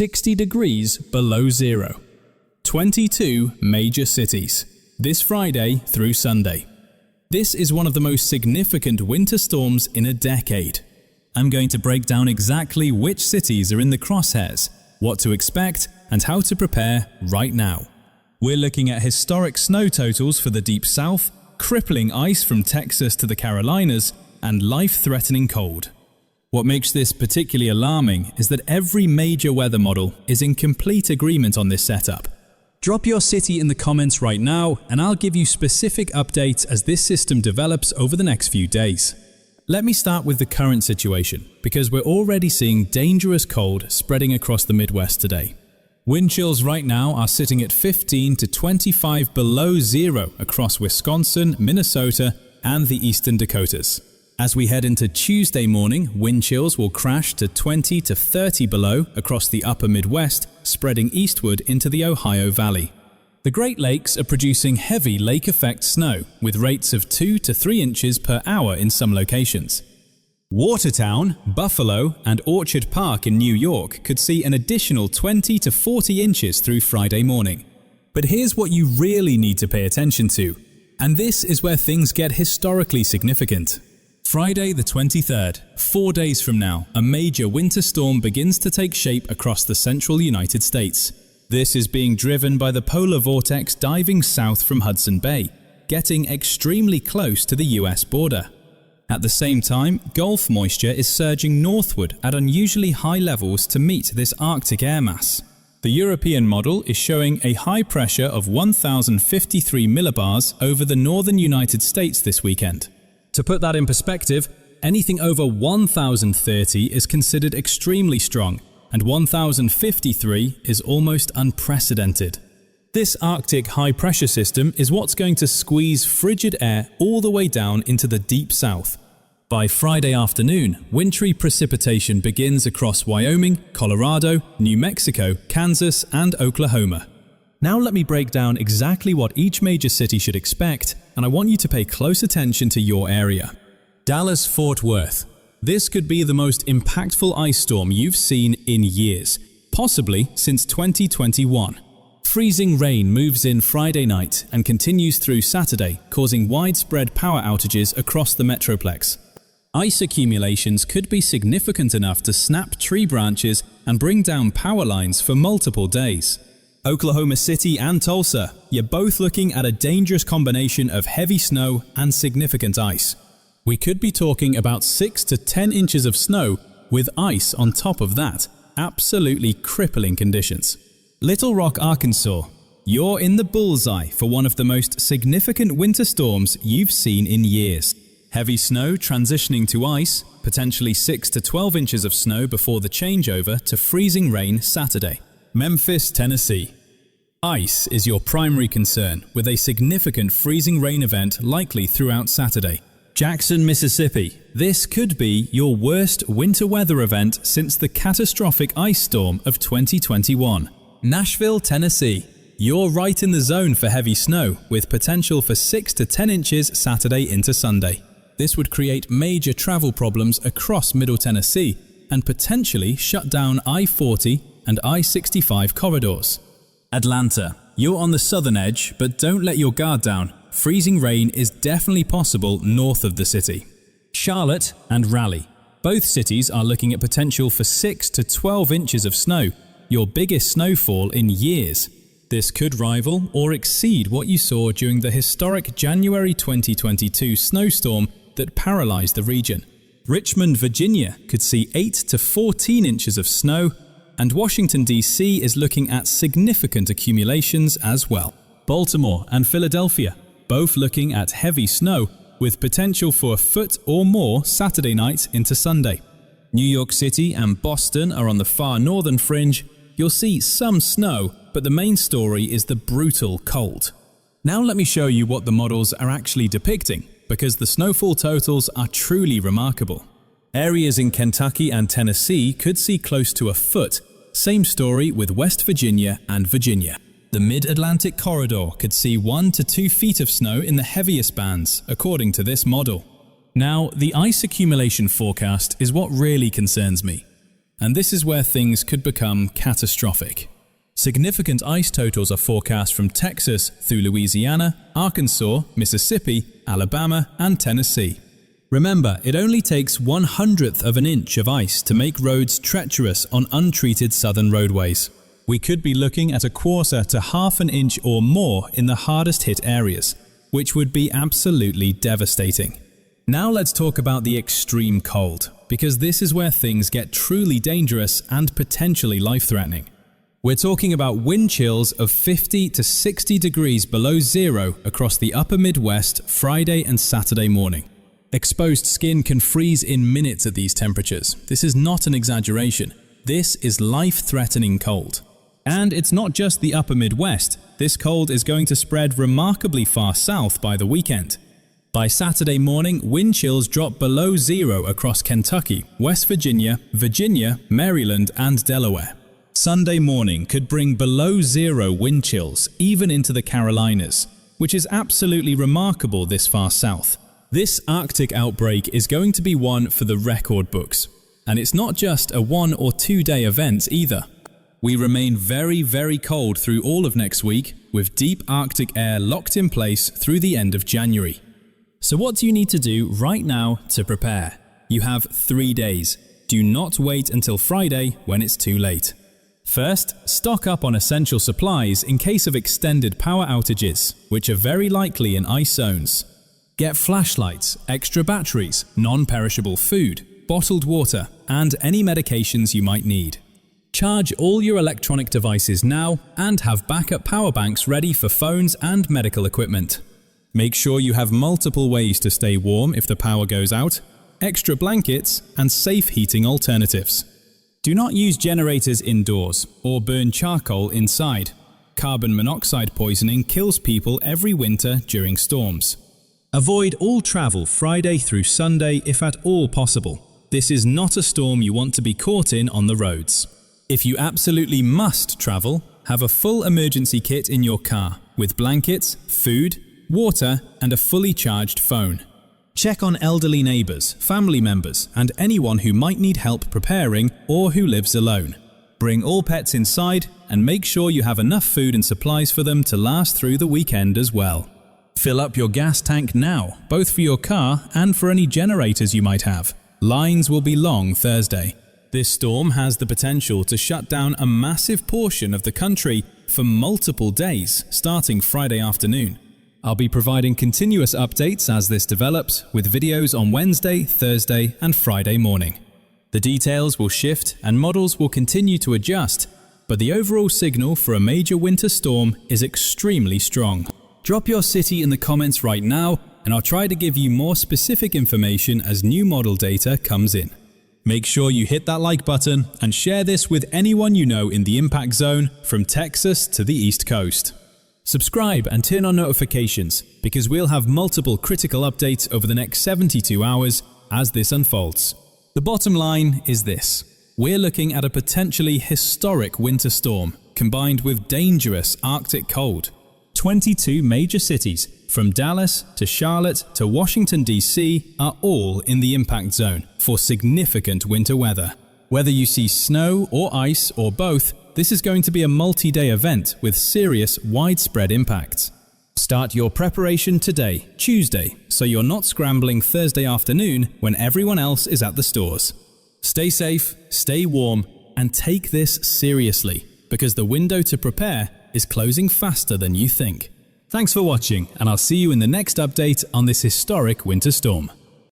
60 degrees below zero. 22 major cities, this Friday through Sunday. This is one of the most significant winter storms in a decade. I'm going to break down exactly which cities are in the crosshairs, what to expect, and how to prepare right now. We're looking at historic snow totals for the Deep South, crippling ice from Texas to the Carolinas, and life-threatening cold. What makes this particularly alarming is that every major weather model is in complete agreement on this setup. Drop your city in the comments right now, and I'll give you specific updates as this system develops over the next few days. Let me start with the current situation, because we're already seeing dangerous cold spreading across the Midwest today. Wind chills right now are sitting at 15 to 25 below zero across Wisconsin, Minnesota, and the eastern Dakotas. As we head into Tuesday morning, wind chills will crash to 20 to 30 below across the upper Midwest, spreading eastward into the Ohio Valley. The Great Lakes are producing heavy lake effect snow, with rates of 2 to 3 inches per hour in some locations. Watertown, Buffalo, and Orchard Park in New York could see an additional 20 to 40 inches through Friday morning. But here's what you really need to pay attention to, and this is where things get historically significant. Friday the 23rd, 4 days from now, a major winter storm begins to take shape across the central United States. This is being driven by the polar vortex diving south from Hudson Bay, getting extremely close to the US border. At the same time, Gulf moisture is surging northward at unusually high levels to meet this Arctic air mass. The European model is showing a high pressure of 1,053 millibars over the northern United States this weekend. To put that in perspective, anything over 1,030 is considered extremely strong, and 1,053 is almost unprecedented. This Arctic high-pressure system is what's going to squeeze frigid air all the way down into the Deep South. By Friday afternoon, wintry precipitation begins across Wyoming, Colorado, New Mexico, Kansas, and Oklahoma. Now let me break down exactly what each major city should expect, and I want you to pay close attention to your area. Dallas-Fort Worth. This could be the most impactful ice storm you've seen in years, possibly since 2021. Freezing rain moves in Friday night and continues through Saturday, causing widespread power outages across the Metroplex. Ice accumulations could be significant enough to snap tree branches and bring down power lines for multiple days. Oklahoma City and Tulsa, you're both looking at a dangerous combination of heavy snow and significant ice. We could be talking about 6 to 10 inches of snow with ice on top of that. Absolutely crippling conditions. Little Rock, Arkansas, you're in the bullseye for one of the most significant winter storms you've seen in years. Heavy snow transitioning to ice, potentially 6 to 12 inches of snow before the changeover to freezing rain Saturday. Memphis, Tennessee. Ice is your primary concern, with a significant freezing rain event likely throughout Saturday. Jackson, Mississippi. This could be your worst winter weather event since the catastrophic ice storm of 2021. Nashville, Tennessee. You're right in the zone for heavy snow, with potential for 6 to 10 inches Saturday into Sunday. This would create major travel problems across Middle Tennessee and potentially shut down I-40 and I-65 corridors. Atlanta. You're on the southern edge, but don't let your guard down. Freezing rain is definitely possible north of the city. Charlotte and Raleigh. Both cities are looking at potential for 6 to 12 inches of snow, your biggest snowfall in years. This could rival or exceed what you saw during the historic January 2022 snowstorm that paralyzed the region. Richmond, Virginia could see 8 to 14 inches of snow, and Washington, D.C. is looking at significant accumulations as well. Baltimore and Philadelphia, both looking at heavy snow with potential for a foot or more Saturday night into Sunday. New York City and Boston are on the far northern fringe. You'll see some snow, but the main story is the brutal cold. Now let me show you what the models are actually depicting, because the snowfall totals are truly remarkable. Areas in Kentucky and Tennessee could see close to a foot. Same story with West Virginia and Virginia. The Mid-Atlantic corridor could see 1 to 2 feet of snow in the heaviest bands, according to this model. Now, the ice accumulation forecast is what really concerns me. and this is where things could become catastrophic. Significant ice totals are forecast from Texas through Louisiana, Arkansas, Mississippi, Alabama, and Tennessee. Remember, it only takes 1/100th of an inch of ice to make roads treacherous on untreated southern roadways. We could be looking at 1/4 to 1/2 an inch or more in the hardest hit areas, which would be absolutely devastating. Now let's talk about the extreme cold, because this is where things get truly dangerous and potentially life-threatening. We're talking about wind chills of 50 to 60 degrees below zero across the upper Midwest Friday and Saturday morning. Exposed skin can freeze in minutes at these temperatures. This is not an exaggeration. This is life-threatening cold. And it's not just the upper Midwest. This cold is going to spread remarkably far south by the weekend. By Saturday morning, wind chills drop below zero across Kentucky, West Virginia, Maryland, and Delaware. Sunday morning could bring below zero wind chills even into the Carolinas, which is absolutely remarkable this far south. This Arctic outbreak is going to be one for the record books. And it's not just a 1 or 2 day event either. We remain very, very cold through all of next week, with deep Arctic air locked in place through the end of January. So what do you need to do right now to prepare? You have 3 days. Do not wait until Friday when it's too late. First, stock up on essential supplies in case of extended power outages, which are very likely in ice zones. Get flashlights, extra batteries, non-perishable food, bottled water, and any medications you might need. Charge all your electronic devices now and have backup power banks ready for phones and medical equipment. Make sure you have multiple ways to stay warm if the power goes out, extra blankets, and safe heating alternatives. Do not use generators indoors or burn charcoal inside. Carbon monoxide poisoning kills people every winter during storms. Avoid all travel Friday through Sunday if at all possible. This is not a storm you want to be caught in on the roads. If you absolutely must travel, have a full emergency kit in your car with blankets, food, water, and a fully charged phone. Check on elderly neighbors, family members, and anyone who might need help preparing or who lives alone. Bring all pets inside and make sure you have enough food and supplies for them to last through the weekend as well. Fill up your gas tank now, both for your car and for any generators you might have. Lines will be long Thursday. This storm has the potential to shut down a massive portion of the country for multiple days, starting Friday afternoon. I'll be providing continuous updates as this develops, with videos on Wednesday, Thursday, and Friday morning. The details will shift and models will continue to adjust, but the overall signal for a major winter storm is extremely strong. Drop your city in the comments right now, and I'll try to give you more specific information as new model data comes in. Make sure you hit that like button and share this with anyone you know in the impact zone from Texas to the East Coast. Subscribe and turn on notifications because we'll have multiple critical updates over the next 72 hours as this unfolds. The bottom line is this: we're looking at a potentially historic winter storm combined with dangerous Arctic cold. 22 major cities, from Dallas to Charlotte to Washington DC, are all in the impact zone for significant winter weather. Whether you see snow or ice or both, this is going to be a multi-day event with serious, widespread impacts. Start your preparation today, Tuesday, so you're not scrambling Thursday afternoon when everyone else is at the stores. Stay safe, stay warm, and take this seriously, because the window to prepare is closing faster than you think. Thanks for watching, and I'll see you in the next update on this historic winter storm.